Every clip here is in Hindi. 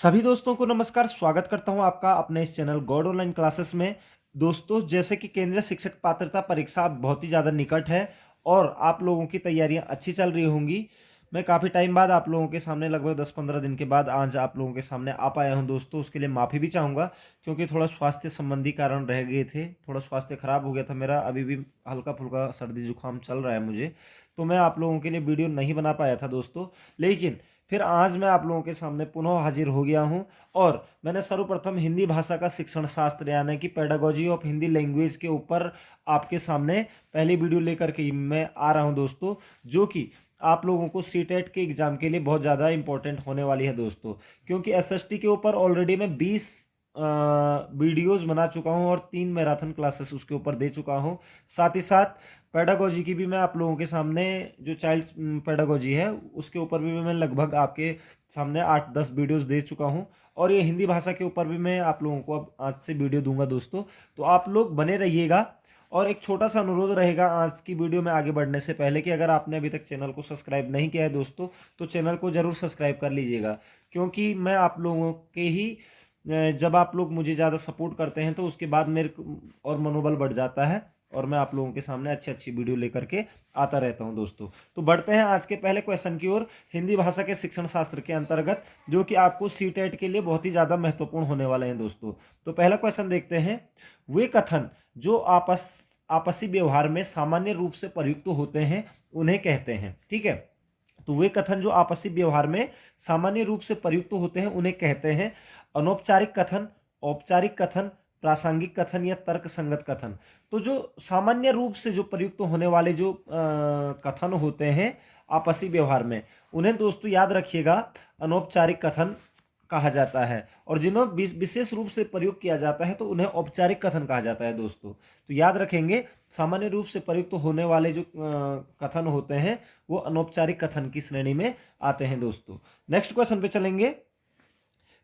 सभी दोस्तों को नमस्कार। स्वागत करता हूं आपका अपने इस चैनल गॉड ऑनलाइन क्लासेस में। दोस्तों, जैसे कि केंद्रीय शिक्षक पात्रता परीक्षा अब बहुत ही ज़्यादा निकट है और आप लोगों की तैयारियां अच्छी चल रही होंगी। मैं काफ़ी टाइम बाद आप लोगों के सामने, लगभग 10-15 दिन के बाद आज आप लोगों के सामने आ पाया हूं दोस्तों। उसके लिए माफ़ी भी चाहूँगा क्योंकि थोड़ा स्वास्थ्य संबंधी कारण रह गए थे। थोड़ा स्वास्थ्य खराब हो गया था मेरा, अभी भी हल्का फुल्का सर्दी जुकाम चल रहा है मुझे, तो मैं आप लोगों के लिए वीडियो नहीं बना पाया था दोस्तों। लेकिन फिर आज मैं आप लोगों के सामने पुनः हाजिर हो गया हूं और मैंने सर्वप्रथम हिंदी भाषा का शिक्षण शास्त्र यानी कि पेडागोजी ऑफ हिंदी लैंग्वेज के ऊपर आपके सामने पहली वीडियो लेकर के मैं आ रहा हूं दोस्तों, जो कि आप लोगों को सीटेट के एग्जाम के लिए बहुत ज़्यादा इंपॉर्टेंट होने वाली है दोस्तों। क्योंकि एसएसटी के ऊपर ऑलरेडी मैं 20 वीडियोज़ बना चुका हूं और 3 मैराथन क्लासेस उसके ऊपर दे चुका हूं। साथ ही साथ पेडागोजी की भी मैं आप लोगों के सामने, जो चाइल्ड पेडागोजी है उसके ऊपर भी मैं लगभग आपके सामने 8-10 वीडियोस दे चुका हूं। और ये हिंदी भाषा के ऊपर भी मैं आप लोगों को अब आज से वीडियो दूंगा दोस्तों, तो आप लोग बने रहिएगा। और एक छोटा सा अनुरोध रहेगा आज की वीडियो में आगे बढ़ने से पहले कि अगर आपने अभी तक चैनल को सब्सक्राइब नहीं किया है दोस्तों, तो चैनल को ज़रूर सब्सक्राइब कर लीजिएगा। क्योंकि मैं आप लोगों के ही जब आप लोग मुझे ज़्यादा सपोर्ट करते हैं तो उसके बाद मेरे और मनोबल बढ़ जाता है और मैं आप लोगों के सामने अच्छी अच्छी वीडियो लेकर के आता रहता हूं दोस्तों। तो बढ़ते हैं आज के पहले क्वेश्चन की ओर, हिंदी भाषा के शिक्षण शास्त्र के अंतर्गत, जो कि आपको सीटेट के लिए बहुत ही ज़्यादा महत्वपूर्ण होने वाले हैं दोस्तों। तो पहला क्वेश्चन देखते हैं। वे कथन जो आपसी व्यवहार में सामान्य रूप से प्रयुक्त होते हैं उन्हें कहते हैं। ठीक है, तो वे कथन जो आपसी व्यवहार में सामान्य रूप से प्रयुक्त होते हैं उन्हें कहते हैं अनौपचारिक कथन, औपचारिक कथन, प्रासंगिक कथन या तर्क संगत कथन। तो जो सामान्य रूप से जो प्रयुक्त होने वाले जो कथन होते हैं आपसी व्यवहार में, उन्हें दोस्तों याद रखिएगा अनौपचारिक कथन कहा जाता है। और जिन्हें विशेष रूप से प्रयोग किया जाता है तो उन्हें औपचारिक कथन कहा जाता है दोस्तों। तो याद रखेंगे, सामान्य रूप से प्रयुक्त होने वाले जो कथन होते हैं वो अनौपचारिक कथन की श्रेणी में आते हैं दोस्तों। नेक्स्ट क्वेश्चन पे चलेंगे।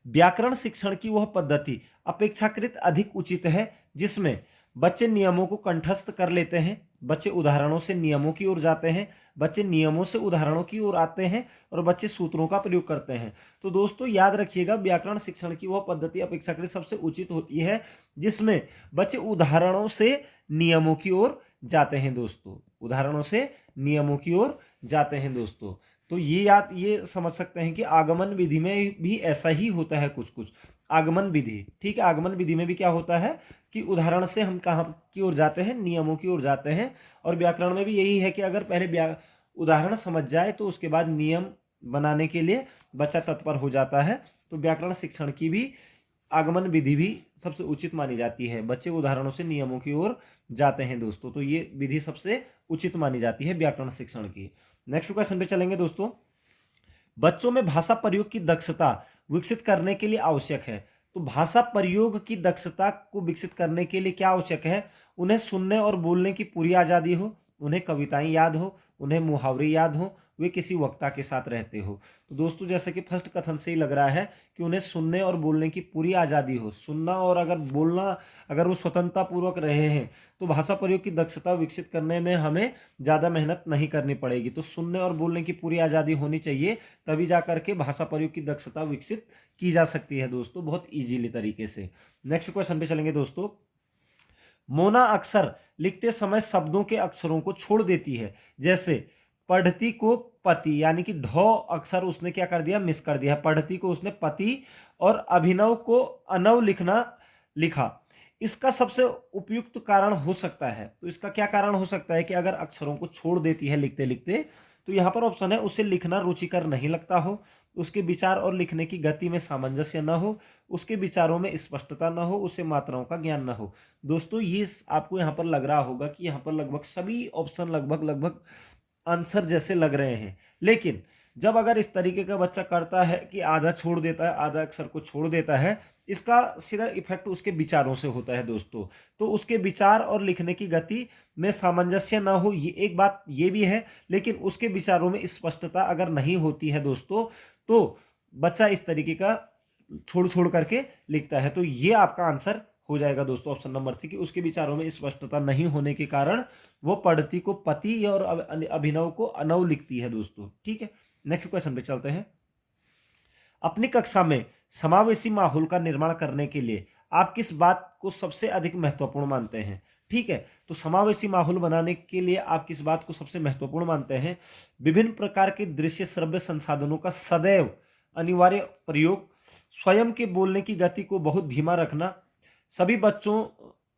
व्याकरण शिक्षण की वह पद्धति अपेक्षाकृत अधिक उचित है जिसमें बच्चे नियमों को कंठस्थ कर लेते हैं, बच्चे उदाहरणों से नियमों की ओर जाते हैं, बच्चे नियमों से उदाहरणों की ओर आते हैं और बच्चे सूत्रों का प्रयोग करते हैं। तो दोस्तों याद रखिएगा, व्याकरण शिक्षण की वह पद्धति अपेक्षाकृत सबसे उचित होती है जिसमें बच्चे उदाहरणों से नियमों की ओर जाते हैं दोस्तों, उदाहरणों से नियमों की ओर जाते हैं दोस्तों। तो ये समझ सकते हैं कि आगमन विधि में भी ऐसा ही होता है कुछ कुछ। आगमन विधि, ठीक है, आगमन विधि में भी क्या होता है कि उदाहरण से हम कहाँ की ओर जाते हैं, नियमों की ओर जाते हैं। और व्याकरण में भी यही है कि अगर पहले उदाहरण समझ जाए तो उसके बाद नियम बनाने के लिए बच्चा तत्पर हो जाता है। तो व्याकरण शिक्षण की भी आगमन विधि भी सबसे उचित मानी जाती है, बच्चे उदाहरणों से नियमों की ओर जाते हैं दोस्तों। तो ये विधि सबसे उचित मानी जाती है व्याकरण शिक्षण की। नेक्स्ट क्वेश्चन पे चलेंगे दोस्तों। बच्चों में भाषा प्रयोग की दक्षता विकसित करने के लिए आवश्यक है। तो भाषा प्रयोग की दक्षता को विकसित करने के लिए क्या आवश्यक है? उन्हें सुनने और बोलने की पूरी आज़ादी हो, उन्हें कविताएं याद हो, उन्हें मुहावरे याद हो, वे किसी वक्ता के साथ रहते हो। तो दोस्तों जैसे कि फर्स्ट कथन से ही लग रहा है कि उन्हें सुनने और बोलने की पूरी आज़ादी हो, सुनना और अगर बोलना, अगर वो स्वतंत्रता पूर्वक रहे हैं तो भाषा प्रयोग की दक्षता विकसित करने में हमें ज़्यादा मेहनत नहीं करनी पड़ेगी। तो सुनने और बोलने की पूरी आज़ादी होनी चाहिए, तभी जा करके भाषा प्रयोग की दक्षता विकसित की जा सकती है दोस्तों, बहुत इजीली तरीके से। नेक्स्ट क्वेश्चन पे चलेंगे दोस्तों। मोना अक्सर लिखते समय शब्दों के अक्षरों को छोड़ देती है, जैसे पढ़ती को पति, यानी कि ढ अक्षर उसने क्या कर दिया, मिस कर दिया। पढ़ती को उसने पति और अभिनव को अनव लिखा। इसका सबसे उपयुक्त कारण हो सकता है, तो इसका क्या कारण हो सकता है कि अगर अक्षरों को छोड़ देती है लिखते लिखते, तो यहां पर ऑप्शन है उसे लिखना रुचिकर नहीं लगता हो, उसके विचार और लिखने की गति में सामंजस्य न हो, उसके विचारों में स्पष्टता न हो, उसे मात्राओं का ज्ञान न हो। दोस्तों ये आपको यहाँ पर लग रहा होगा कि यहाँ पर लगभग सभी ऑप्शन लगभग लगभग आंसर जैसे लग रहे हैं, लेकिन जब अगर इस तरीके का बच्चा करता है कि आधा छोड़ देता है, आधा अक्षर को छोड़ देता है, इसका सीधा इफेक्ट उसके विचारों से होता है दोस्तों। तो उसके विचार और लिखने की गति में सामंजस्य ना हो, ये एक बात ये भी है, लेकिन उसके विचारों में स्पष्टता अगर नहीं होती है दोस्तों, तो बच्चा इस तरीके का छोड़ छोड़ करके लिखता है। तो ये आपका आंसर हो जाएगा दोस्तों ऑप्शन नंबर सी, कि उसके विचारों में स्पष्टता नहीं होने के कारण वो पढ़ती को पति और अभिनव को अनव लिखती है दोस्तों। ठीक है, नेक्स्ट क्वेश्चन पे चलते हैं। अपनी कक्षा में समावेशी माहौल का निर्माण करने के लिए आप किस बात को सबसे अधिक महत्वपूर्ण मानते हैं? ठीक है, तो समावेशी माहौल बनाने के लिए आप किस बात को सबसे महत्वपूर्ण मानते हैं? विभिन्न प्रकार के दृश्य श्रव्य संसाधनों का सदैव अनिवार्य प्रयोग, स्वयं के बोलने की गति को बहुत धीमा रखना, सभी बच्चों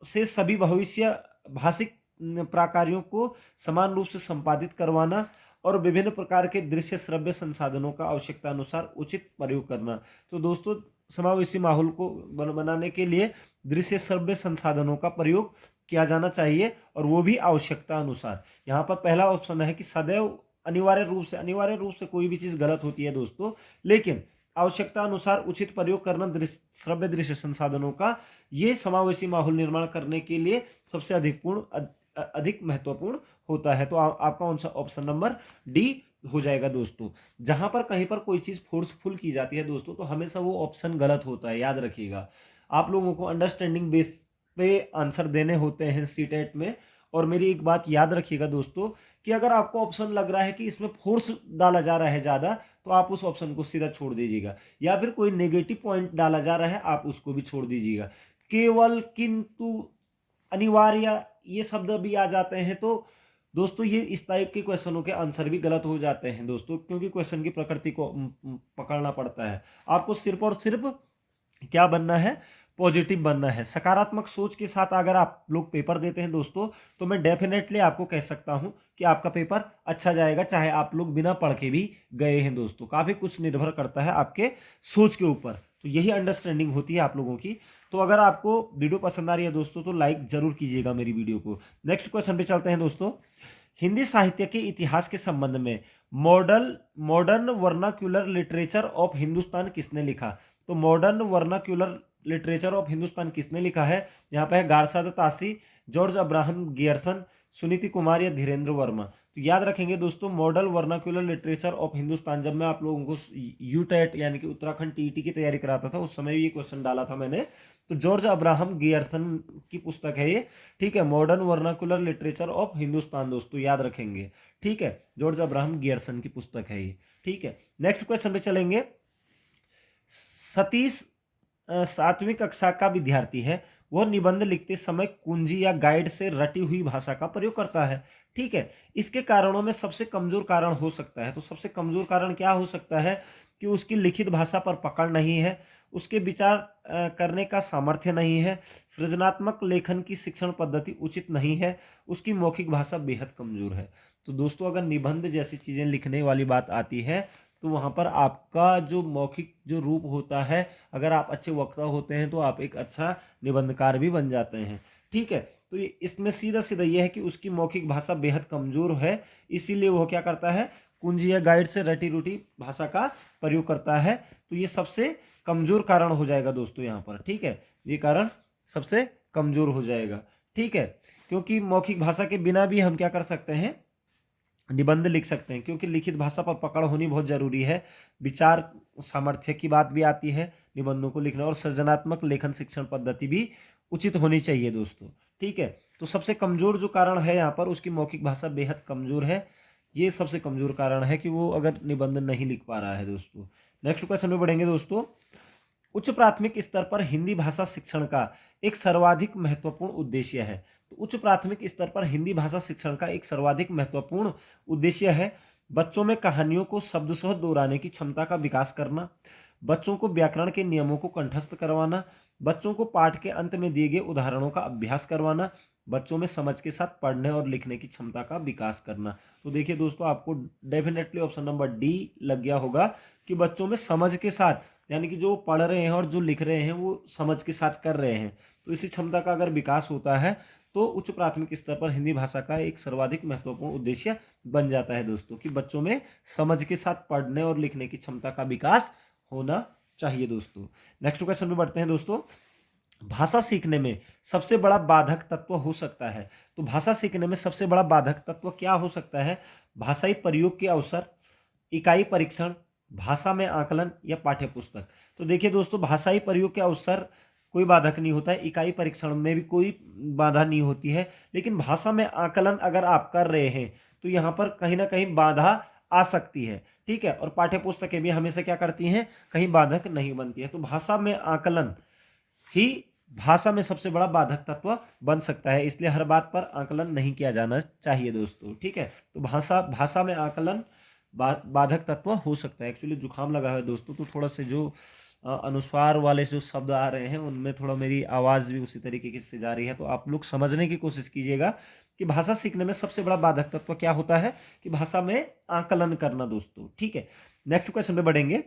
से सभी भविष्य भाषिक प्राकार्यों को समान रूप से संपादित करवाना और विभिन्न प्रकार के दृश्य श्रव्य संसाधनों का आवश्यकता अनुसार उचित प्रयोग करना। तो दोस्तों, समावेशी माहौल को बनाने के लिए दृश्य श्रव्य संसाधनों का प्रयोग किया जाना चाहिए और वो भी आवश्यकता अनुसार। यहाँ पर पहला ऑप्शन है कि सदैव अनिवार्य रूप से कोई भी चीज गलत होती है दोस्तों, लेकिन आवश्यकता अनुसार उचित प्रयोग करना श्रव्य दृश्य संसाधनों का, ये समावेशी माहौल निर्माण करने के लिए सबसे अधिक महत्वपूर्ण होता है। तो आपका आंसर ऑप्शन नंबर डी हो जाएगा दोस्तों। जहां पर कहीं पर कोई चीज फोर्सफुल की जाती है दोस्तों, तो हमेशा वो ऑप्शन गलत होता है, याद रखिएगा। आप लोगों को अंडरस्टैंडिंग बेस पे आंसर देने होते हैं सीटेट में। और मेरी एक बात याद रखिएगा दोस्तों कि अगर आपको ऑप्शन लग रहा है कि इसमें फोर्स डाला जा रहा है ज्यादा, तो आप उस ऑप्शन को सीधा छोड़ दीजिएगा, या फिर कोई नेगेटिव पॉइंट डाला जा रहा है आप उसको भी छोड़ दीजिएगा। केवल, किंतु, अनिवार्य, ये शब्द भी आ जाते हैं तो दोस्तों ये इस टाइप के क्वेश्चनों के आंसर भी गलत हो जाते हैं दोस्तों, क्योंकि क्वेश्चन की प्रकृति को पकड़ना पड़ता है। आपको सिर्फ और सिर्फ क्या बनना है? पॉजिटिव बनना है। सकारात्मक सोच के साथ अगर आप लोग पेपर देते हैं दोस्तों, तो मैं डेफिनेटली आपको कह सकता हूं कि आपका पेपर अच्छा जाएगा, चाहे आप लोग बिना पढ़ के भी गए हैं दोस्तों। काफी कुछ निर्भर करता है आपके सोच के ऊपर, तो यही अंडरस्टैंडिंग होती है आप लोगों की। तो अगर आपको वीडियो पसंद आ रही है दोस्तों, तो लाइक जरूर कीजिएगा मेरी वीडियो को। नेक्स्ट क्वेश्चन पे चलते हैं दोस्तों। हिंदी साहित्य के इतिहास के संबंध में modern vernacular literature of Hindustan किसने लिखा? तो modern vernacular literature of Hindustan किसने लिखा है? यहाँ पे है Garcin de Tassy, George Abraham Grierson, Suniti Kumar या धीरेन्द्र वर्मा। तो याद रखेंगे दोस्तों, model vernacular literature of Hindustan, जब मैं आप लोगों को यूटेट यानी कि उत्तराखंड टीईटी की तैयारी कराता था, उस समय ये क्वेश्चन डाला था मैंने। तो जॉर्ज अब्राहम गियर्सन की पुस्तक है ये, ठीक है। Modern vernacular literature of Hindustan दोस्तों याद रखेंगे, ठीक है। जॉर्ज अब्राहम गियर्सन की पुस्तक है ये, ठीक है। नेक्स्ट क्वेश्चन पे चलेंगे। सतीश 7वीं कक्षा का विद्यार्थी है, वह निबंध लिखते समय कुंजी या गाइड से रटी हुई भाषा का प्रयोग करता है, ठीक है। इसके कारणों में सबसे कमजोर कारण हो सकता है, तो सबसे कमजोर कारण क्या हो सकता है? कि उसकी लिखित भाषा पर पकड़ नहीं है, उसके विचार करने का सामर्थ्य नहीं है, सृजनात्मक लेखन की शिक्षण पद्धति उचित नहीं है, उसकी मौखिक भाषा बेहद कमजोर है। तो दोस्तों, अगर निबंध जैसी चीजें लिखने वाली बात आती है, तो वहां पर आपका जो मौखिक जो रूप होता है, अगर आप अच्छे वक्ता होते हैं तो आप एक अच्छा निबंधकार भी बन जाते हैं, ठीक है। तो इसमें सीधा सीधा यह है कि उसकी मौखिक भाषा बेहद कमजोर है, इसीलिए वो क्या करता है? कुंजी या गाइड से रटी रूटी भाषा का प्रयोग करता है। तो ये सबसे कमजोर कारण हो जाएगा दोस्तों यहाँ पर, ठीक है। ये कारण सबसे कमजोर हो जाएगा, ठीक है। क्योंकि मौखिक भाषा के बिना भी हम क्या कर सकते हैं? निबंध लिख सकते हैं, क्योंकि लिखित भाषा पर पकड़ होनी बहुत जरूरी है। विचार सामर्थ्य की बात भी आती है निबंधों को लिखना, और सृजनात्मक लेखन शिक्षण पद्धति भी उचित होनी चाहिए दोस्तों, ठीक है। तो सबसे कमजोर जो कारण है यहाँ पर, उसकी मौखिक भाषा बेहद कमजोर है, ये सबसे कमजोर कारण है कि वो अगर निबंध नहीं लिख पा रहा है दोस्तों। नेक्स्ट क्वेश्चन में बढ़ेंगे दोस्तों। उच्च प्राथमिक स्तर पर हिंदी भाषा शिक्षण का एक सर्वाधिक महत्वपूर्ण उद्देश्य है। तो उच्च प्राथमिक स्तर पर हिंदी भाषा शिक्षण का एक सर्वाधिक महत्वपूर्ण उद्देश्य है बच्चों में कहानियों को शब्दशः दोहराने की क्षमता का विकास करना, बच्चों को व्याकरण के नियमों को कंठस्थ करवाना, बच्चों को पाठ के अंत में दिए गए उदाहरणों का अभ्यास करवाना, बच्चों में समझ के साथ पढ़ने और लिखने की क्षमता का विकास करना। तो देखिए दोस्तों, आपको डेफिनेटली ऑप्शन नंबर डी लग गया होगा कि बच्चों में समझ के साथ, यानी कि जो पढ़ रहे हैं और जो लिख रहे हैं वो समझ के साथ कर रहे हैं, तो इसी क्षमता का अगर विकास होता है तो उच्च प्राथमिक स्तर पर हिंदी भाषा का एक सर्वाधिक महत्वपूर्ण उद्देश्य बन जाता है दोस्तों, कि बच्चों में समझ के साथ पढ़ने और लिखने की क्षमता का विकास होना चाहिए दोस्तों। नेक्स्ट क्वेश्चन में बढ़ते हैं दोस्तों। भाषा सीखने में सबसे बड़ा बाधक तत्व हो सकता है। तो भाषा सीखने में सबसे बड़ा बाधक तत्व क्या हो सकता है? भाषाई प्रयोग के अवसर, इकाई परीक्षण, भाषा में आकलन या पाठ्य पुस्तक। तो देखिए दोस्तों, भाषाई प्रयोग के अवसर कोई बाधक नहीं होता है, इकाई परीक्षण में भी कोई बाधा नहीं होती है, लेकिन भाषा में आकलन अगर आप कर रहे हैं तो यहाँ पर कहीं ना कहीं बाधा आ सकती है, ठीक है। और पाठ्य पुस्तकें भी हमेशा क्या करती हैं, कहीं बाधक नहीं बनती है। तो भाषा में आकलन ही भाषा में सबसे बड़ा बाधक तत्व बन सकता है, इसलिए हर बात पर आकलन नहीं किया जाना चाहिए दोस्तों, ठीक है। तो भाषा भाषा में आकलन बाधक तत्व हो सकता है। एक्चुअली जुकाम लगा है दोस्तों, तो थोड़ा से जो अनुस्वार वाले जो शब्द आ रहे हैं उनमें थोड़ा मेरी आवाज़ भी उसी तरीके से जा रही है, तो आप लोग समझने की कोशिश कीजिएगा कि भाषा सीखने में सबसे बड़ा बाधक तत्व क्या होता है, कि भाषा में आकलन करना दोस्तों, ठीक है। नेक्स्ट क्वेश्चन पे बढ़ेंगे।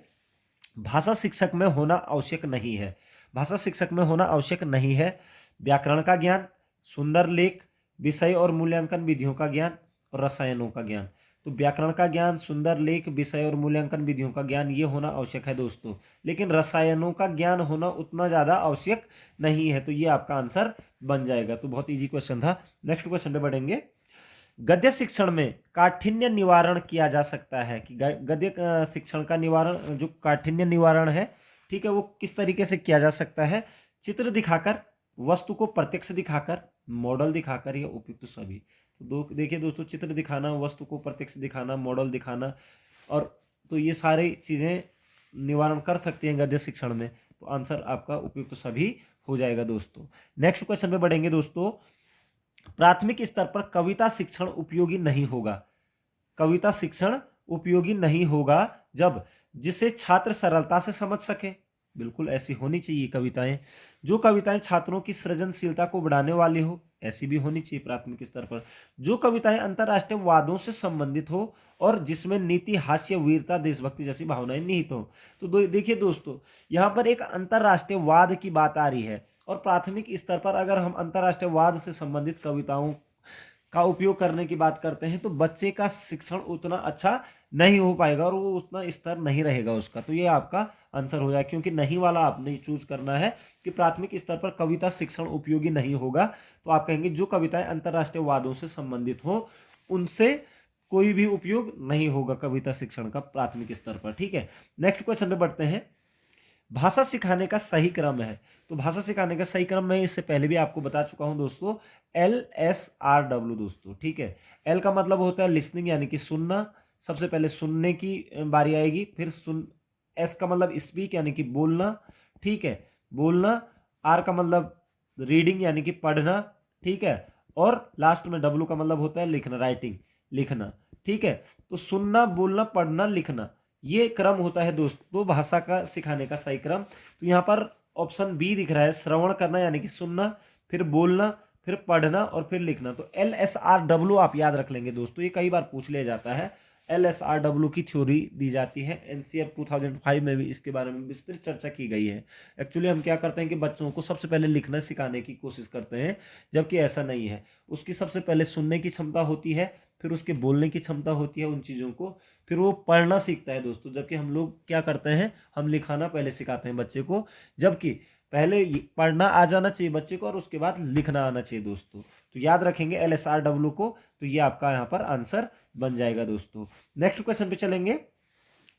भाषा शिक्षक में होना आवश्यक नहीं है। भाषा शिक्षक में होना आवश्यक नहीं है व्याकरण का ज्ञान, सुंदर लेख, विषय और मूल्यांकन विधियों का ज्ञान और रसायनों का ज्ञान। तो व्याकरण का ज्ञान, सुंदर लेख, विषय और मूल्यांकन विधियों का ज्ञान ये होना आवश्यक है दोस्तों, लेकिन रसायनों का ज्ञान होना उतना ज़्यादा आवश्यक नहीं है। तो ये आपका आंसर बन जाएगा। तो बहुत ईजी क्वेश्चन था। नेक्स्ट क्वेश्चन पे बढ़ेंगे। गद्य शिक्षण में काठिन्य निवारण किया जा सकता है, कि गद्य शिक्षण का निवारण, जो काठिन्य निवारण है, ठीक है, वो किस तरीके से किया जा सकता है। चित्र दिखाकर, वस्तु को प्रत्यक्ष दिखाकर, मॉडल दिखाकर या उपयुक्त सभी। तो देखिए दोस्तों, चित्र दिखाना, वस्तु को प्रत्यक्ष दिखाना, मॉडल दिखाना, और तो ये सारी चीज़ें निवारण कर सकती हैं गद्य शिक्षण में। तो आंसर आपका उपयुक्त सभी हो जाएगा दोस्तों। नेक्स्ट क्वेश्चन पे बढ़ेंगे दोस्तों। प्राथमिक स्तर पर कविता शिक्षण उपयोगी नहीं होगा। कविता शिक्षण उपयोगी नहीं होगा जब जिसे छात्र सरलता से समझ सके। बिल्कुल ऐसी होनी चाहिए कविताएं। जो कविताएं छात्रों की सृजनशीलता को बढ़ाने वाली हो, ऐसी भी होनी चाहिए प्राथमिक स्तर पर। जो कविताएं अंतर्राष्ट्रीय वादों से संबंधित हो और जिसमें नीति, हास्य, वीरता, देशभक्ति जैसी भावनाएं निहित हो। तो देखिए दोस्तों, यहाँ पर एक अंतर्राष्ट्रीय वाद की बात आ रही है, और प्राथमिक स्तर पर अगर हम अंतर्राष्ट्रीय वाद से संबंधित कविताओं का उपयोग करने की बात करते हैं, तो बच्चे का शिक्षण उतना अच्छा नहीं हो पाएगा और वो उतना स्तर नहीं रहेगा उसका। तो ये आपका आंसर हो जाएगा, क्योंकि नहीं वाला आपने चूज करना है कि प्राथमिक स्तर पर कविता शिक्षण उपयोगी नहीं होगा। तो आप कहेंगे जो कविताएं अंतर्राष्ट्रीय वादों से संबंधित हो उनसे कोई भी उपयोग नहीं होगा कविता शिक्षण का प्राथमिक स्तर पर, ठीक है। नेक्स्ट क्वेश्चन पे बढ़ते हैं। भाषा सिखाने का सही क्रम है। तो भाषा सिखाने का सही क्रम मैं इससे पहले भी आपको बता चुका हूं दोस्तों, LSRW दोस्तों, ठीक है। L का मतलब होता है लिसनिंग, यानी कि सुनना। सबसे पहले सुनने की बारी आएगी, फिर S का मतलब स्पीक, यानी कि बोलना, ठीक है, बोलना। R का मतलब रीडिंग, यानी कि पढ़ना, ठीक है। और लास्ट में W का मतलब होता है लिखना, राइटिंग, लिखना, ठीक है। तो सुनना, बोलना, पढ़ना, लिखना, ये क्रम होता है दोस्तों भाषा का सिखाने का सही क्रम। तो यहाँ पर ऑप्शन बी दिख रहा है, श्रवण करना, यानी कि सुनना, फिर बोलना, फिर पढ़ना और फिर लिखना। तो LSRW आप याद रख लेंगे दोस्तों, ये कई बार पूछ लिया जाता है। LSRW की थ्योरी दी जाती है, NCERT 2005 में भी इसके बारे में विस्तृत चर्चा की गई है। एक्चुअली हम क्या करते हैं कि बच्चों को सबसे पहले लिखना सिखाने की कोशिश करते हैं, जबकि ऐसा नहीं है। उसकी सबसे पहले सुनने की क्षमता होती है, फिर उसके बोलने की क्षमता होती है उन चीज़ों को, फिर वो पढ़ना सीखता है दोस्तों। जबकि हम लोग क्या करते हैं, हम लिखाना पहले सिखाते हैं बच्चे को, जबकि पहले पढ़ना आ जाना चाहिए बच्चे को और उसके बाद लिखना आना चाहिए दोस्तों। तो याद रखेंगे LSRW को, तो ये आपका यहाँ पर आंसर बन जाएगा दोस्तों। नेक्स्ट क्वेश्चन पे चलेंगे।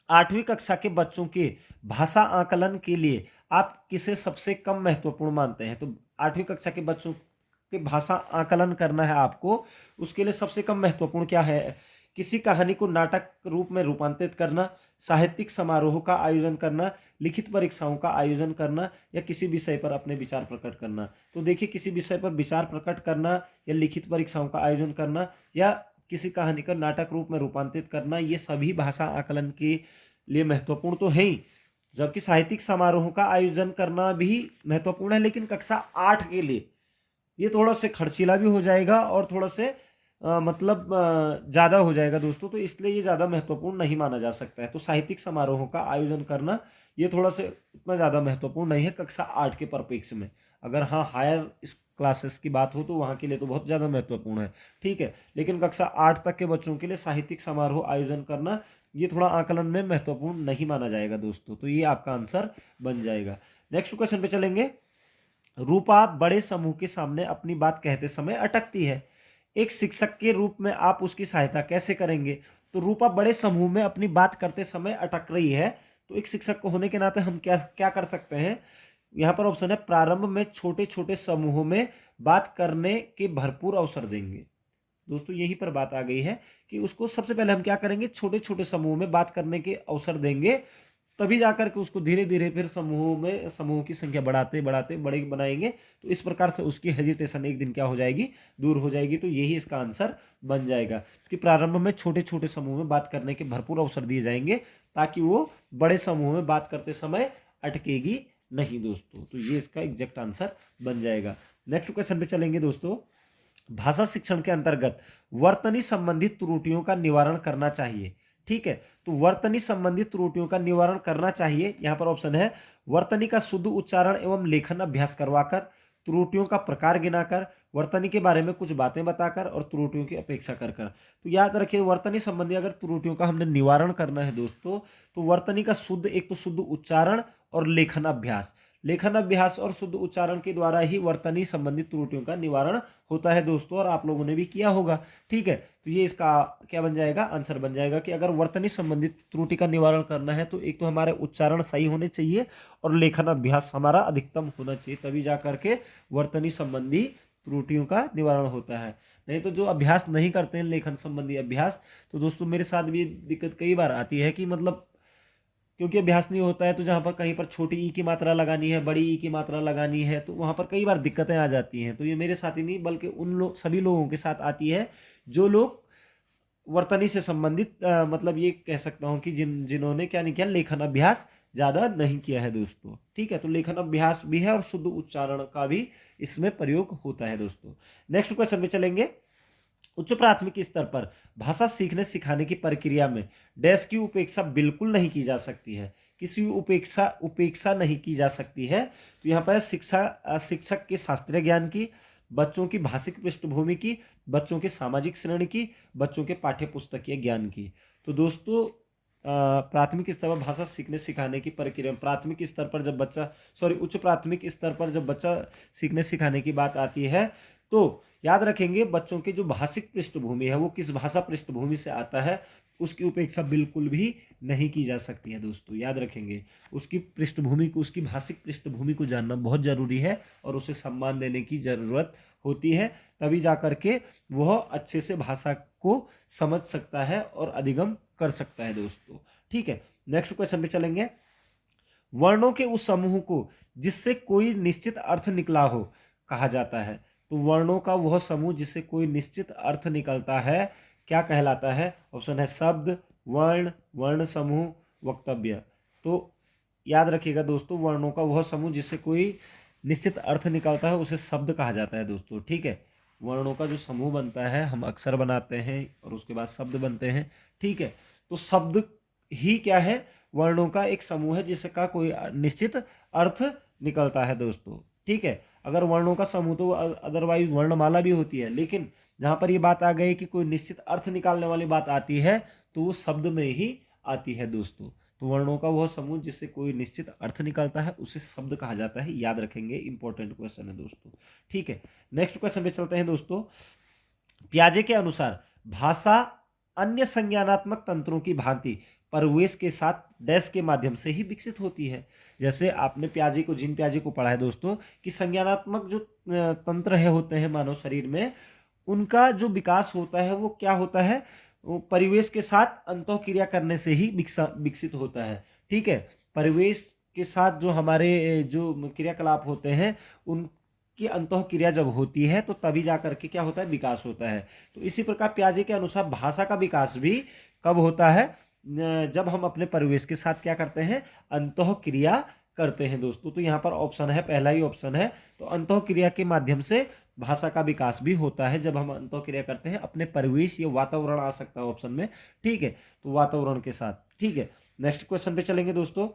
8वीं कक्षा के बच्चों के भाषा आकलन के लिए आप किसे सबसे कम महत्वपूर्ण मानते हैं। तो 8वीं कक्षा के बच्चों के भाषा आकलन करना है आपको, उसके लिए सबसे कम महत्वपूर्ण क्या है। किसी कहानी को नाटक रूप में रूपांतरित करना, साहित्यिक समारोह का आयोजन करना, लिखित परीक्षाओं का आयोजन करना, या किसी विषय पर अपने विचार प्रकट करना। तो देखिए, किसी विषय पर विचार प्रकट करना या लिखित परीक्षाओं का आयोजन करना या किसी कहानी का नाटक रूप में रूपांतरित करना, ये सभी भाषा आकलन के लिए महत्वपूर्ण तो है ही, जबकि साहित्यिक समारोह का आयोजन करना भी महत्वपूर्ण है, लेकिन कक्षा 8 के लिए ये थोड़ा से खर्चीला भी हो जाएगा और थोड़ा से मतलब ज़्यादा हो जाएगा दोस्तों। तो इसलिए ये ज़्यादा महत्वपूर्ण नहीं माना जा सकता है। तो साहित्यिक समारोहों का आयोजन करना ये थोड़ा से उतना ज़्यादा महत्वपूर्ण नहीं है कक्षा 8 के परिप्रेक्ष्य में। अगर हाँ हायर क्लासेस की बात हो तो वहाँ के लिए तो बहुत ज़्यादा महत्वपूर्ण है, ठीक है। लेकिन कक्षा 8 तक के बच्चों के लिए साहित्यिक समारोह आयोजन करना ये थोड़ा आकलन में महत्वपूर्ण नहीं माना जाएगा दोस्तों। तो ये आपका आंसर बन जाएगा। नेक्स्ट क्वेश्चन पे चलेंगे। रूपा बड़े समूह के सामने अपनी बात कहते समय अटकती है। एक शिक्षक के रूप में आप उसकी सहायता कैसे करेंगे। तो रूपा बड़े समूह में अपनी बात करते समय अटक रही है, तो एक शिक्षक को होने के नाते हम क्या क्या कर सकते हैं। यहाँ पर ऑप्शन है, प्रारंभ में छोटे छोटे समूहों में बात करने के भरपूर अवसर देंगे। दोस्तों यहीं पर बात आ गई है कि उसको सबसे पहले हम क्या करेंगे, छोटे छोटे समूह में बात करने के अवसर देंगे, तभी जाकर के उसको धीरे धीरे फिर समूह की संख्या बढ़ाते बढ़ाते बड़े बनाएंगे। तो इस प्रकार से उसकी हेजिटेशन एक दिन क्या हो जाएगी, दूर हो जाएगी। तो यही इसका आंसर बन जाएगा कि प्रारंभ में छोटे छोटे समूह में बात करने के भरपूर अवसर दिए जाएंगे, ताकि वो बड़े समूह में बात करते समय अटकेगी नहीं दोस्तों। तो ये इसका एग्जैक्ट आंसर बन जाएगा। नेक्स्ट क्वेश्चन पे चलेंगे दोस्तों। भाषा शिक्षण के अंतर्गत वर्तनी संबंधित त्रुटियों का निवारण करना चाहिए। ठीक है, तो वर्तनी संबंधित त्रुटियों का निवारण करना चाहिए, यहां पर ऑप्शन है वर्तनी का शुद्ध उच्चारण एवं लेखन अभ्यास करवाकर, त्रुटियों का प्रकार गिनाकर, वर्तनी के बारे में कुछ बातें बताकर और त्रुटियों की अपेक्षा कर कर। तो याद रखिए, वर्तनी संबंधी अगर त्रुटियों का हमने निवारण करना है दोस्तों, तो वर्तनी का शुद्ध, एक तो शुद्ध उच्चारण और लेखन अभ्यास, लेखन अभ्यास और शुद्ध उच्चारण के द्वारा ही वर्तनी संबंधित त्रुटियों का निवारण होता है दोस्तों, और आप लोगों ने भी किया होगा। ठीक है, तो ये इसका क्या बन जाएगा, आंसर बन जाएगा कि अगर वर्तनी संबंधित त्रुटि का निवारण करना है तो एक तो हमारे उच्चारण सही होने चाहिए और लेखन अभ्यास हमारा अधिकतम होना चाहिए, तभी जा करके वर्तनी संबंधी त्रुटियों का निवारण होता है। नहीं तो जो अभ्यास नहीं करते हैं लेखन संबंधी अभ्यास, तो दोस्तों मेरे साथ भी दिक्कत कई बार आती है कि मतलब क्योंकि अभ्यास नहीं होता है, तो जहाँ पर कहीं पर छोटी ई की मात्रा लगानी है, बड़ी ई की मात्रा लगानी है, तो वहाँ पर कई बार दिक्कतें आ जाती हैं। तो ये मेरे साथ ही नहीं बल्कि उन लोग, सभी लोगों के साथ आती है जो लोग वर्तनी से संबंधित मतलब ये कह सकता हूँ कि जिन्होंने क्या नहीं किया, लेखन अभ्यास ज़्यादा नहीं किया है दोस्तों। ठीक है, तो लेखन अभ्यास भी है और शुद्ध उच्चारण का भी इसमें प्रयोग होता है दोस्तों। नेक्स्ट क्वेश्चन में चलेंगे। उच्च प्राथमिक स्तर पर भाषा सीखने सिखाने की प्रक्रिया में डैश की उपेक्षा बिल्कुल नहीं की जा सकती है। किसी उपेक्षा नहीं की जा सकती है। तो यहाँ पर शिक्षक के शास्त्रीय ज्ञान की, बच्चों की भाषिक पृष्ठभूमि की, बच्चों के सामाजिक श्रेणी की, बच्चों के पाठ्य पुस्तकीय ज्ञान की। तो दोस्तों प्राथमिक स्तर पर भाषा सीखने सिखाने की प्रक्रिया, प्राथमिक स्तर पर जब बच्चा उच्च प्राथमिक स्तर पर जब बच्चा सीखने सिखाने की बात आती है, तो याद रखेंगे बच्चों की जो भाषिक पृष्ठभूमि है वो किस भाषा पृष्ठभूमि से आता है, उसकी उपेक्षा बिल्कुल भी नहीं की जा सकती है दोस्तों। याद रखेंगे, उसकी पृष्ठभूमि को, उसकी भाषिक पृष्ठभूमि को जानना बहुत जरूरी है और उसे सम्मान देने की जरूरत होती है, तभी जाकर के वह अच्छे से भाषा को समझ सकता है और अधिगम कर सकता है दोस्तों। ठीक है, नेक्स्ट क्वेश्चन पे चलेंगे। वर्णों के उस समूह को जिससे कोई निश्चित अर्थ निकला हो कहा जाता है। तो वर्णों का वह समूह जिससे कोई निश्चित अर्थ निकलता है क्या कहलाता है? ऑप्शन है शब्द, वर्ण, वर्ण समूह, वक्तव्य। तो याद रखिएगा दोस्तों, वर्णों का वह समूह जिससे कोई निश्चित अर्थ निकलता है उसे शब्द कहा जाता है दोस्तों। ठीक है, वर्णों का जो समूह बनता है, हम अक्षर बनाते हैं और उसके बाद शब्द बनते हैं। ठीक है, तो शब्द ही क्या है, वर्णों का एक समूह है जिसका कोई निश्चित अर्थ निकलता है दोस्तों। ठीक है, अगर वर्णों का समूह तो अदरवाइज वर्णमाला भी होती है, लेकिन जहां पर ये बात आ गई कि कोई निश्चित अर्थ निकालने वाली बात आती है तो वो शब्द में ही आती है दोस्तों। तो वर्णों का वह समूह जिससे कोई निश्चित अर्थ निकलता है उसे शब्द कहा जाता है। याद रखेंगे, इंपॉर्टेंट क्वेश्चन है दोस्तों। ठीक है, नेक्स्ट क्वेश्चन पे चलते हैं दोस्तों। पियाजे के अनुसार भाषा अन्य संज्ञानात्मक तंत्रों की भांति परिवेश के साथ डैश के माध्यम से ही विकसित होती है। जैसे आपने जीन पियाजे को पढ़ा है दोस्तों कि संज्ञानात्मक जो तंत्र है होते हैं मानव शरीर में, उनका जो विकास होता है वो क्या होता है, वो परिवेश के साथ अंतःक्रिया करने से ही विकसित होता है। ठीक है, परिवेश के साथ जो हमारे जो क्रियाकलाप होते हैं उनकी अंतःक्रिया जब होती है तो तभी जाकर के क्या होता है, विकास होता है। तो इसी प्रकार पियाजे के अनुसार भाषा का विकास भी कब होता है, जब हम अपने परिवेश के साथ क्या करते हैं, अंतःक्रिया करते हैं दोस्तों। तो यहाँ पर ऑप्शन है, पहला ही ऑप्शन है। तो अंतःक्रिया के माध्यम से भाषा का विकास भी होता है जब हम अंतःक्रिया करते हैं अपने परिवेश या वातावरण आ सकता है ऑप्शन में। ठीक है, तो वातावरण के साथ। ठीक है, नेक्स्ट क्वेश्चन पे चलेंगे दोस्तों।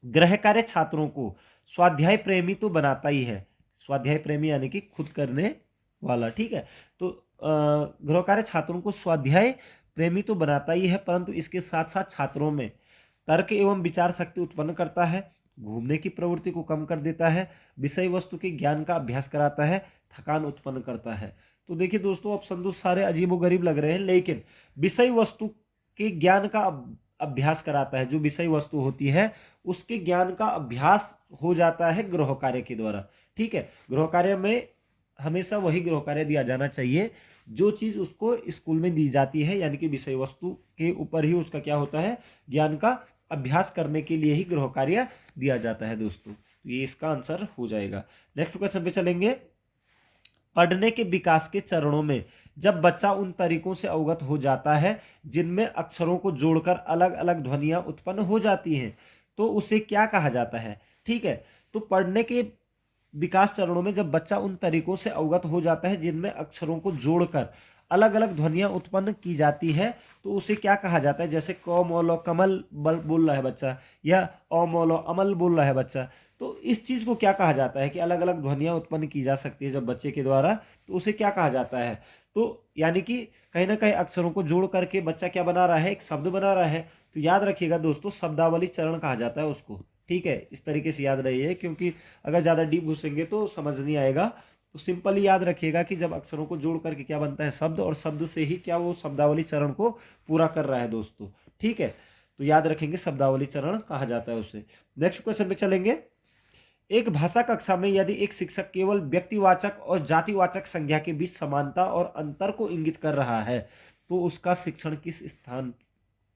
गृह कार्य छात्रों को स्वाध्याय प्रेमी तो बनाता ही है। स्वाध्याय प्रेमी यानी कि खुद करने वाला। ठीक है, तो गृह कार्य छात्रों को स्वाध्याय प्रेमी तो बनाता ही है, परंतु इसके साथ साथ छात्रों में तर्क एवं विचार शक्ति उत्पन्न करता है, घूमने की प्रवृत्ति को कम कर देता है, विषय वस्तु के ज्ञान का अभ्यास कराता है, थकान उत्पन्न करता है। तो देखिए दोस्तों, ऑप्शन तो सारे अजीबोगरीब लग रहे हैं, लेकिन विषय वस्तु के ज्ञान का अभ्यास कराता है, जो विषय वस्तु होती है उसके ज्ञान का अभ्यास हो जाता है गृह कार्य के द्वारा। ठीक है, गृह कार्य में हमेशा वही गृह कार्य दिया जाना चाहिए जो चीज़ उसको स्कूल में दी जाती है, यानी कि विषय वस्तु के ऊपर ही उसका क्या होता है, ज्ञान का अभ्यास करने के लिए ही गृह कार्य दिया जाता है दोस्तों। तो ये इसका आंसर हो जाएगा। नेक्स्ट क्वेश्चन पे चलेंगे। पढ़ने के विकास के चरणों में जब बच्चा उन तरीकों से अवगत हो जाता है जिनमें अक्षरों को जोड़कर अलग अलग ध्वनियां उत्पन्न हो जाती हैं, तो उसे क्या कहा जाता है। ठीक है, तो पढ़ने के विकास चरणों में जब बच्चा उन तरीकों से अवगत हो जाता है जिनमें अक्षरों को जोड़कर अलग अलग ध्वनियां उत्पन्न की जाती है, तो उसे क्या कहा जाता है। जैसे क मोलो कमल बोल रहा है बच्चा, या अ मोलो अमल बोल रहा है बच्चा, तो इस चीज को क्या कहा जाता है कि अलग अलग ध्वनियां उत्पन्न की जा सकती है जब बच्चे के द्वारा, तो उसे क्या कहा जाता है। तो यानी कि कहीं ना कहीं अक्षरों को जोड़ करके बच्चा क्या बना रहा है, एक शब्द बना रहा है। तो याद रखिएगा दोस्तों, शब्दावली चरण कहा जाता है उसको। ठीक है, इस तरीके से याद रहिए, क्योंकि अगर ज़्यादा डीप घुसेंगे तो समझ नहीं आएगा। तो सिंपली याद रखिएगा कि जब अक्षरों को जोड़ करके क्या बनता है, शब्द, और शब्द से ही क्या वो शब्दावली चरण को पूरा कर रहा है दोस्तों। ठीक है, तो याद रखेंगे शब्दावली चरण कहा जाता है उससे। नेक्स्ट क्वेश्चन पे चलेंगे। एक भाषा कक्षा में यदि एक शिक्षक केवल व्यक्तिवाचक और जातिवाचक संज्ञा के बीच समानता और अंतर को इंगित कर रहा है, तो उसका शिक्षण किस स्थान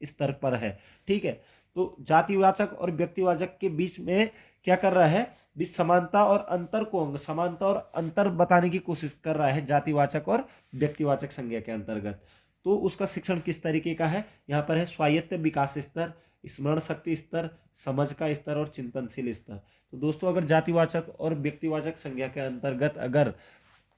स्तर पर है। ठीक है, तो जातिवाचक और व्यक्तिवाचक के बीच में क्या कर रहा है, बीच समानता और अंतर को, समानता और अंतर बताने की कोशिश कर रहा है जातिवाचक और व्यक्तिवाचक संज्ञा के अंतर्गत। तो उसका शिक्षण किस तरीके का है, यहाँ पर है स्वायत्त विकास स्तर, स्मरण शक्ति स्तर, समझ का स्तर और चिंतनशील स्तर। तो दोस्तों अगर जातिवाचक और व्यक्तिवाचक संज्ञा के अंतर्गत अगर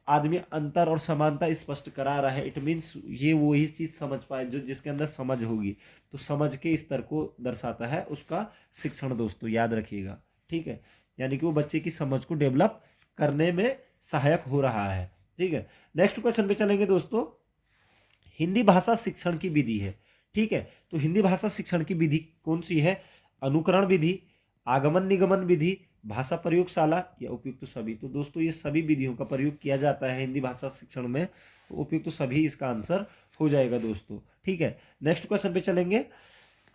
आदमी अंतर और समानता स्पष्ट करा रहा है, इट मीन्स ये वही चीज समझ पाए जो जिसके अंदर समझ होगी, तो समझ के स्तर को दर्शाता है उसका शिक्षण दोस्तों, याद रखिएगा। ठीक है, यानी कि वो बच्चे की समझ को डेवलप करने में सहायक हो रहा है। ठीक है, नेक्स्ट क्वेश्चन पे चलेंगे दोस्तों। हिंदी भाषा शिक्षण की विधि है। ठीक है, तो हिंदी भाषा शिक्षण की विधि कौन सी है। अनुकरण विधि, आगमन निगमन विधि, भाषा प्रयोगशाला या उपयुक्त सभी। तो दोस्तों ये सभी विधियों का प्रयोग किया जाता है हिंदी भाषा शिक्षण में, तो उपयुक्त सभी इसका आंसर हो जाएगा दोस्तों। ठीक है, नेक्स्ट क्वेश्चन पे चलेंगे।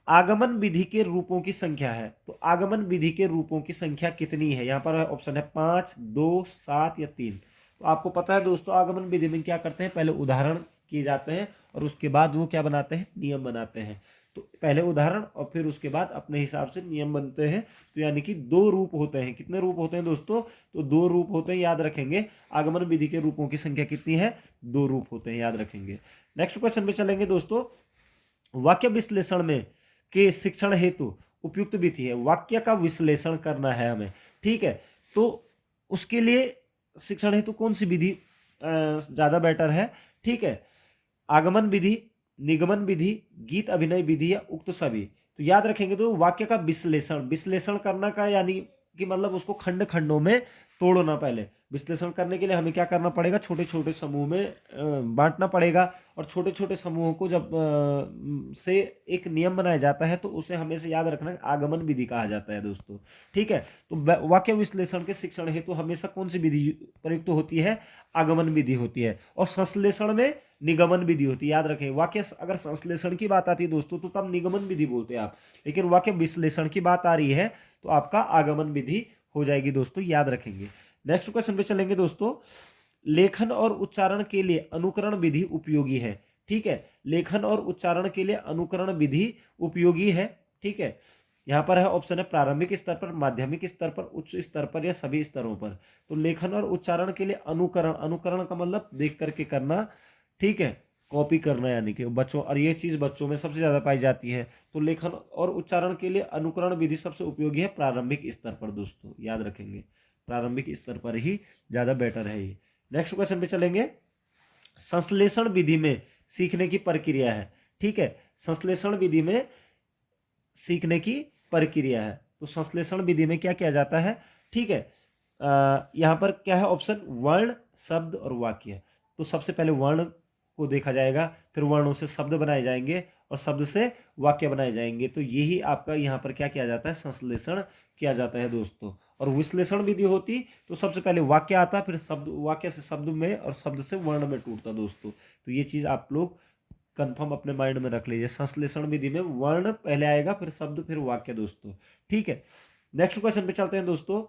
आगमन विधि के रूपों की संख्या है, तो आगमन विधि के रूपों की संख्या कितनी है। यहाँ पर ऑप्शन है 5, 2, 7 या 3। तो आपको पता है दोस्तों, आगमन विधि में क्या करते हैं, पहले उदाहरण किए जाते हैं और उसके बाद वो क्या बनाते हैं, नियम बनाते हैं। तो पहले उदाहरण और फिर उसके बाद अपने हिसाब से नियम बनते हैं। तो यानी कि 2 रूप होते हैं। कितने रूप होते हैं दोस्तों, तो 2 रूप होते हैं, याद रखेंगे। आगमन विधि के रूपों की संख्या कितनी है, 2 रूप होते हैं, याद रखेंगे। नेक्स्ट क्वेश्चन पे चलेंगे दोस्तों। वाक्य विश्लेषण में के शिक्षण हेतु उपयुक्त विधि है, वाक्य का विश्लेषण करना है हमें। ठीक है, तो उसके लिए शिक्षण हेतु कौन सी विधि ज्यादा बेटर है। ठीक है, आगमन विधि, निगमन विधि, गीत अभिनय विधि या उक्त सभी। तो याद रखेंगे, तो वाक्य का विश्लेषण, विश्लेषण करना का यानी कि मतलब उसको खंड खंडों में तोड़ना। पहले विश्लेषण करने के लिए हमें क्या करना पड़ेगा, छोटे छोटे समूह में बांटना पड़ेगा, और छोटे छोटे समूहों को जब से एक नियम बनाया जाता है तो उसे हमेशा याद रखना आगमन विधि कहा जाता है दोस्तों। ठीक है, तो वाक्य विश्लेषण के शिक्षण हेतु हमेशा कौन सी विधि प्रयुक्त होती है, आगमन विधि होती है। और संश्लेषण में निगमन विधि होती है, याद रखें। वाक्य अगर संश्लेषण की बात आती है दोस्तों तो तब निगमन विधि बोलते हैं आप, लेकिन वाक्य विश्लेषण की बात आ रही है तो आपका आगमन विधि हो जाएगी दोस्तों, याद रखेंगे। नेक्स्ट क्वेश्चन पे चलेंगे दोस्तों। लेखन और उच्चारण के लिए अनुकरण विधि उपयोगी है। ठीक है, लेखन और उच्चारण के लिए अनुकरण विधि उपयोगी है। ठीक है, यहाँ पर है ऑप्शन है प्रारंभिक स्तर पर, माध्यमिक स्तर पर, उच्च स्तर पर या सभी स्तरों पर। तो लेखन और उच्चारण के लिए अनुकरण, अनुकरण का मतलब देख करके करना। ठीक है, कॉपी करना, यानी कि बच्चों, और ये चीज बच्चों में सबसे ज्यादा पाई जाती है। तो लेखन और उच्चारण के लिए अनुकरण विधि सबसे उपयोगी है प्रारंभिक स्तर पर दोस्तों, याद रखेंगे। प्रारंभिक स्तर पर ही ज्यादा बेटर है ये। नेक्स्ट क्वेश्चन पे चलेंगे। संश्लेषण विधि में सीखने की प्रक्रिया है। ठीक है, संश्लेषण विधि में सीखने की प्रक्रिया है। तो संश्लेषण विधि में क्या किया जाता है। ठीक है, यहाँ पर क्या है ऑप्शन, वर्ण, शब्द और वाक्य। तो सबसे पहले वर्ण को देखा जाएगा, फिर वर्णों से शब्द बनाए जाएंगे और शब्द से वाक्य बनाए जाएंगे। तो यही आपका यहाँ पर क्या किया जाता है, संश्लेषण किया जाता है दोस्तों। और विश्लेषण विधि होती तो सबसे पहले वाक्य आता, फिर शब्द, वाक्य से शब्द में और शब्द से वर्ण में टूटता दोस्तों। तो ये चीज आप लोग कंफर्म अपने माइंड में रख लीजिए। संश्लेषण विधि में वर्ण पहले आएगा, फिर शब्द, फिर वाक्य दोस्तों। ठीक है, नेक्स्ट क्वेश्चन पे चलते हैं दोस्तों।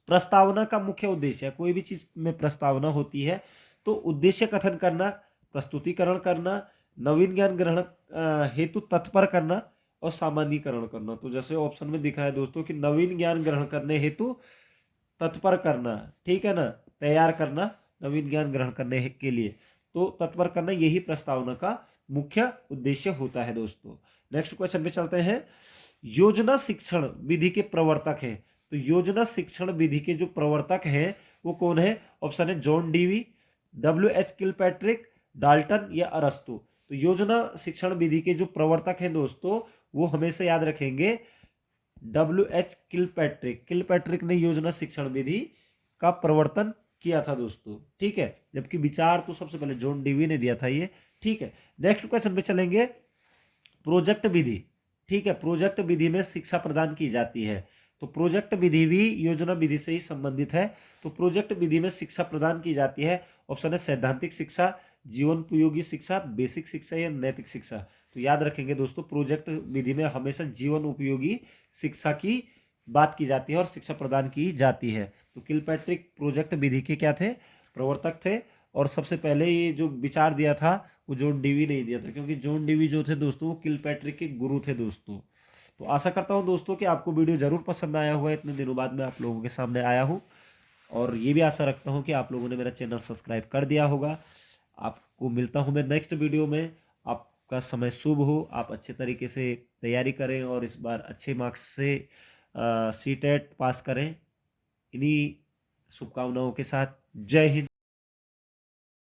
प्रस्तावना का मुख्य उद्देश्य है, कोई भी चीज में प्रस्तावना होती है तो उद्देश्य कथन करना, प्रस्तुतिकरण करना, नवीन ज्ञान ग्रहण हेतु तत्पर करना और सामान्यीकरण करना। तो जैसे ऑप्शन में दिखा है दोस्तों कि नवीन ज्ञान ग्रहण करने हेतु तत्पर करना, ठीक है ना, तैयार करना नवीन ज्ञान ग्रहण करने के लिए, तो तत्पर करना यही प्रस्तावना का मुख्य उद्देश्य होता है दोस्तों। नेक्स्ट क्वेश्चन पे चलते हैं। योजना शिक्षण विधि के प्रवर्तक हैं। तो योजना शिक्षण विधि के जो प्रवर्तक हैं वो कौन है? ऑप्शन है John Dewey, W.H. Kilpatrick, Dalton या अरस्तु। तो योजना शिक्षण विधि के जो प्रवर्तक हैं दोस्तों वो हमेशा याद रखेंगे W.H. किलपैट्रिक। किलपैट्रिक ने योजना शिक्षण विधि का प्रवर्तन किया था दोस्तों, ठीक है, जबकि विचार तो सबसे पहले जॉन डीवी ने दिया था ये, ठीक है। नेक्स्ट क्वेश्चन पे चलेंगे। प्रोजेक्ट विधि, ठीक है, प्रोजेक्ट विधि में शिक्षा प्रदान की जाती है। तो प्रोजेक्ट विधि भी योजना विधि से ही संबंधित है। तो प्रोजेक्ट विधि में शिक्षा प्रदान की जाती है। ऑप्शन है सैद्धांतिक शिक्षा, जीवन उपयोगी शिक्षा, बेसिक शिक्षा या नैतिक शिक्षा। तो याद रखेंगे दोस्तों प्रोजेक्ट विधि में हमेशा जीवन उपयोगी शिक्षा की बात की जाती है और शिक्षा प्रदान की जाती है। तो किलपैट्रिक प्रोजेक्ट विधि के क्या थे? प्रवर्तक थे। और सबसे पहले ये जो विचार दिया था वो जॉन डीवी ने ही दिया था, क्योंकि जॉन डीवी जो थे दोस्तों वो किलपैट्रिक के गुरु थे दोस्तों। तो आशा करता हूँ दोस्तों कि आपको वीडियो जरूर पसंद आया हुआ है। इतने दिनों बाद मैं आप लोगों के सामने आया हूँ और ये भी आशा रखता हूँ कि आप लोगों ने मेरा चैनल सब्सक्राइब कर दिया होगा। आपको मिलता हूँ मैं नेक्स्ट वीडियो में। आपका समय शुभ हो, आप अच्छे तरीके से तैयारी करें और इस बार अच्छे मार्क्स से सीटेट पास करें। इन्हीं शुभकामनाओं के साथ जय हिंद।